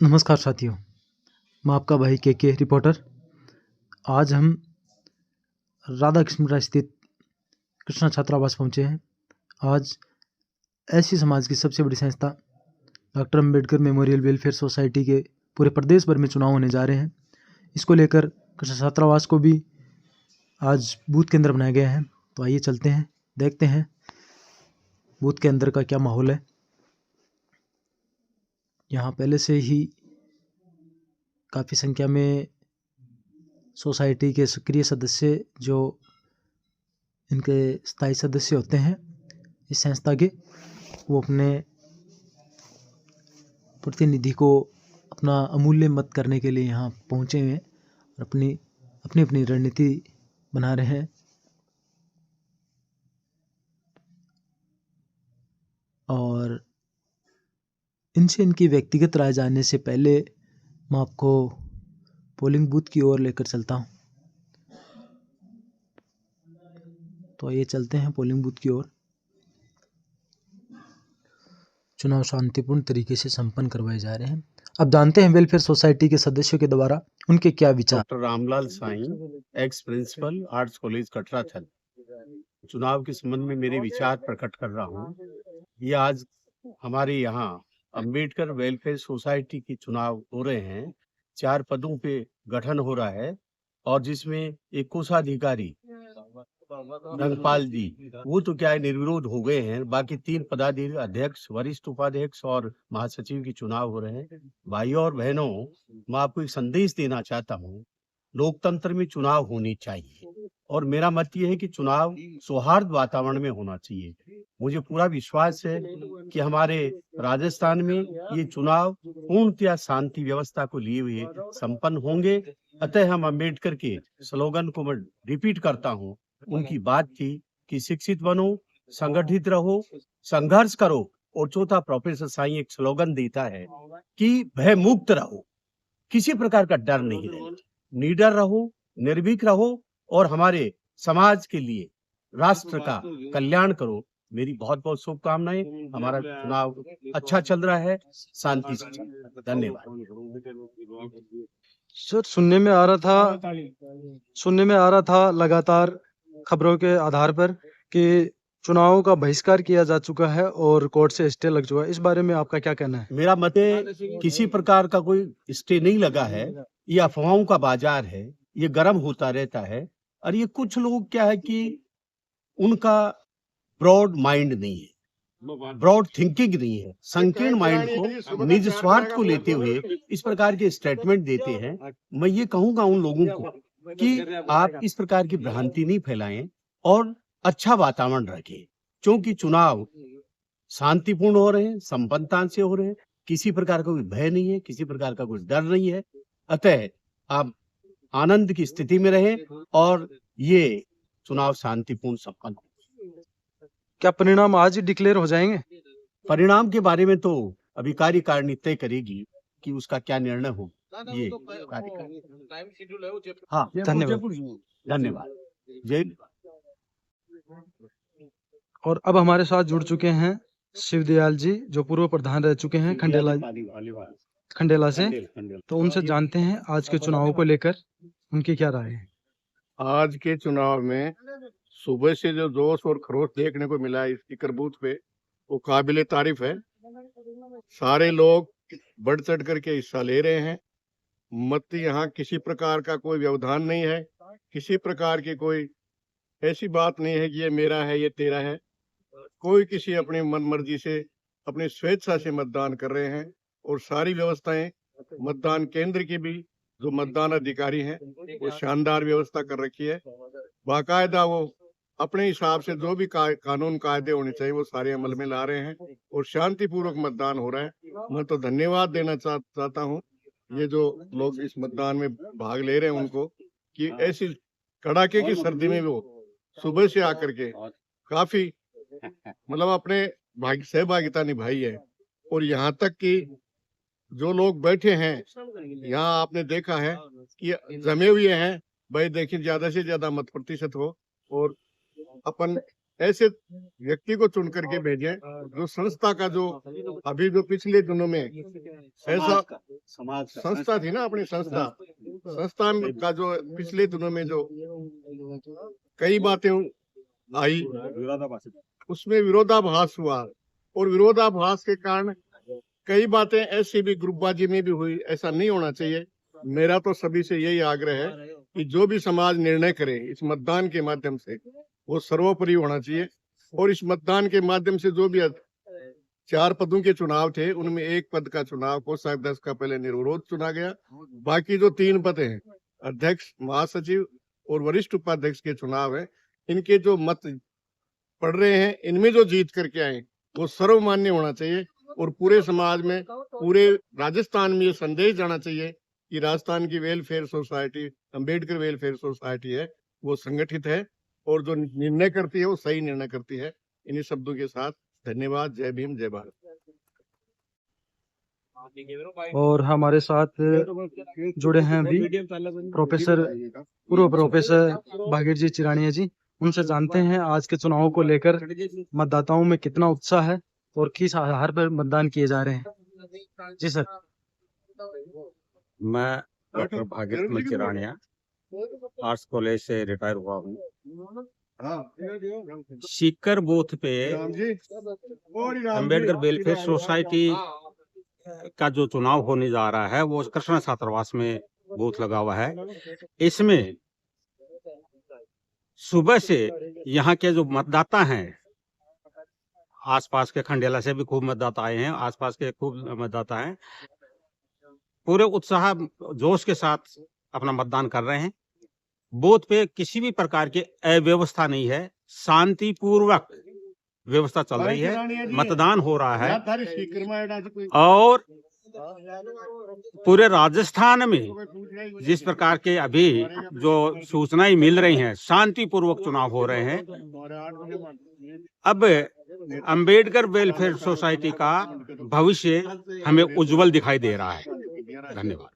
नमस्कार साथियों, मैं आपका भाई के रिपोर्टर। आज हम राधा कृष्णपुरा स्थित कृष्णा छात्रावास पहुंचे हैं। आज ऐसी समाज की सबसे बड़ी संस्था doctor Ambedkar memorial welfare society के पूरे प्रदेश भर में चुनाव होने जा रहे हैं। इसको लेकर कृष्णा छात्रावास को भी आज बूथ केंद्र बनाया गया है। तो आइए चलते हैं, देखते हैं बूथ के अंदर का क्या माहौल है। यहाँ पहले से ही काफ़ी संख्या में सोसाइटी के सक्रिय सदस्य, जो इनके स्थायी सदस्य होते हैं इस संस्था के, वो अपने प्रतिनिधि को अपना अमूल्य मत करने के लिए यहाँ पहुँचे हुए हैं और अपनी अपनी रणनीति बना रहे हैं। और इनसे इनकी व्यक्तिगत राय जानने से पहले मैं आपको पोलिंग बूथ की ओर लेकर चलता हूँ। तो ये चलते हैं पोलिंग बूथ की ओर। चुनाव शांतिपूर्ण तरीके से संपन्न करवाए जा रहे हैं। अब जानते हैं वेलफेयर सोसाइटी के सदस्यों के द्वारा उनके क्या विचार। Doctor Ramlal Sai, ex principal arts college Katra छल। चुनाव के संबंध में मेरे विचार प्रकट कर रहा हूँ। ये आज हमारे यहाँ अंबेडकर वेलफेयर सोसाइटी के चुनाव हो रहे हैं। 4 पदों पे गठन हो रहा है और जिसमें एक कोषाधिकारी रंगपाल जी, वो तो क्या है निर्विरोध हो गए हैं। बाकी 3 पदाधिकारी, अध्यक्ष, वरिष्ठ उपाध्यक्ष और महासचिव के चुनाव हो रहे हैं। भाइयों और बहनों, मैं आपको एक संदेश देना चाहता हूँ। लोकतंत्र में चुनाव होने चाहिए और मेरा मत ये है कि चुनाव सौहार्द वातावरण में होना चाहिए। मुझे पूरा विश्वास है कि हमारे राजस्थान में ये चुनाव पूर्णतया शांति व्यवस्था को लिए हुए संपन्न होंगे। अतः हम अम्बेडकर के स्लोगन को मैं रिपीट करता हूँ। उनकी बात थी कि शिक्षित बनो, संगठित रहो, संघर्ष करो। और चौथा प्रोफेसर साईं एक स्लोगन देता है कि भय मुक्त रहो, किसी प्रकार का डर नहीं रहना, निडर रहो, निर्भीक रहो और हमारे समाज के लिए, राष्ट्र का कल्याण करो। मेरी बहुत बहुत शुभकामनाएं। हमारा चुनाव अच्छा चल रहा है, शांति से चल रहा है। धन्यवाद। सर, सुनने में आ रहा था लगातार खबरों के आधार पर कि चुनावों का बहिष्कार किया जा चुका है और कोर्ट से स्टे लग चुका है। इस बारे में आपका क्या कहना है? मेरा मत है किसी प्रकार का कोई स्टे नहीं लगा है। ये अफवाहों का बाजार है, ये गर्म होता रहता है। और ये कुछ लोग क्या है कि उनका ब्रॉड माइंड नहीं है, ब्रॉड थिंकिंग नहीं है। संकीर्ण माइंड को, निज स्वार्थ को लेते हुए इस प्रकार के स्टेटमेंट देते हैं। मैं ये कहूंगा उन लोगों को कि आप इस प्रकार की भ्रांति नहीं फैलाएं और अच्छा वातावरण रखें, क्योंकि चुनाव शांतिपूर्ण हो रहे हैं, संपन्नता से हो रहे हैं। किसी प्रकार का कोई भय नहीं है, किसी प्रकार का कोई डर नहीं है। अतः आप आनंद की स्थिति में रहें और ये चुनाव शांतिपूर्ण संपन्न हो। क्या परिणाम आज ही डिक्लेयर हो जाएंगे? परिणाम के बारे में तो अभी कार्यकारिणी तय करेगी कि उसका क्या निर्णय हो। ये हाँ, धन्यवाद। जय। और अब हमारे साथ जुड़ चुके हैं शिवदयाल जी, जो पूर्व प्रधान रह चुके हैं खंडेला से। तो उनसे जानते हैं आज के चुनाव को लेकर उनकी क्या राय है। आज के चुनाव में सुबह से जो जोश और खरोश देखने को मिला है स्पीकर बूथ पे, वो काबिले तारीफ है। सारे लोग बढ़ चढ़ करके हिस्सा ले रहे हैं। मत यहाँ किसी प्रकार का कोई व्यवधान नहीं है, किसी प्रकार की कोई ऐसी बात नहीं है कि ये मेरा है ये तेरा है। कोई किसी अपनी मन मर्जी से अपनी स्वेच्छा से मतदान कर रहे हैं और सारी व्यवस्थाएं मतदान केंद्र की भी जो मतदान अधिकारी हैं वो शानदार व्यवस्था कर रखी है। बाकायदा वो अपने हिसाब से जो भी कानून कायदे होने चाहिए वो सारे अमल में ला रहे हैं और शांतिपूर्वक मतदान हो रहा है। मैं तो धन्यवाद देना चाहता हूँ ये जो लोग इस मतदान में भाग ले रहे हैं उनको, कि ऐसी कड़ाके की सर्दी में वो सुबह से आकर के काफी मतलब अपने सहभागिता निभाई है। और यहाँ तक कि जो लोग बैठे हैं यहाँ आपने देखा है कि जमे हुए हैं। भाई देखिए ज्यादा से ज्यादा मत प्रतिशत हो और अपन ऐसे व्यक्ति को चुन करके भेजें जो संस्था का जो अभी जो पिछले दिनों में ऐसा समाज संस्था थी ना, अपनी संस्था का जो पिछले दिनों में जो कई बातें आई, उसमें विरोधाभास हुआ, और विरोधाभास के कारण कई बातें ऐसी भी ग्रुपबाजी में भी हुई। ऐसा नहीं होना चाहिए। मेरा तो सभी से यही आग्रह है कि जो भी समाज निर्णय करे इस मतदान के माध्यम से, वो सर्वोपरि होना चाहिए। और इस मतदान के माध्यम से जो भी 4 पदों के चुनाव थे, उनमें एक पद का चुनाव कोषाध्यक्ष का पहले निर्विरोध चुना गया। बाकी जो 3 पद हैं, अध्यक्ष, महासचिव और वरिष्ठ उपाध्यक्ष के चुनाव है, इनके जो मत पड़ रहे हैं, इनमें जो जीत करके आए वो सर्वमान्य होना चाहिए। और पूरे समाज में, पूरे राजस्थान में ये संदेश जाना चाहिए कि राजस्थान की welfare society, Ambedkar welfare society है, वो संगठित है और जो निर्णय करती है वो सही निर्णय करती है। इन्हीं शब्दों के साथ धन्यवाद। जय भीम, जय भारत। और हमारे साथ जुड़े हैं अभी पूर्व प्रोफेसर भागीर जी चिरानिया जी। उनसे जानते हैं आज के चुनाव को लेकर मतदाताओं में कितना उत्साह है और किस आधार पर मतदान किए जा रहे हैं। जी सर। मैं डॉक्टर भागीर चिरानिया आर्ट्स कॉलेज से रिटायर हुआ हूँ। सीकर बूथ पे अंबेडकर वेलफेयर सोसाइटी का जो चुनाव होने जा रहा है, वो कृष्णा छात्रावास में बूथ लगा हुआ है। इसमें सुबह से यहाँ के जो मतदाता हैं, आसपास के खंडेला से भी खूब मतदाता आए हैं, आसपास के खूब मतदाता हैं, पूरे उत्साह जोश के साथ अपना मतदान कर रहे हैं। बूथ पे किसी भी प्रकार की अव्यवस्था नहीं है, शांतिपूर्वक व्यवस्था चल रही है, मतदान हो रहा है। और पूरे राजस्थान में जिस प्रकार के अभी जो सूचनाएं मिल रही हैं, शांतिपूर्वक चुनाव हो रहे हैं। अब अंबेडकर वेलफेयर सोसाइटी का भविष्य हमें उज्जवल दिखाई दे रहा है। धन्यवाद।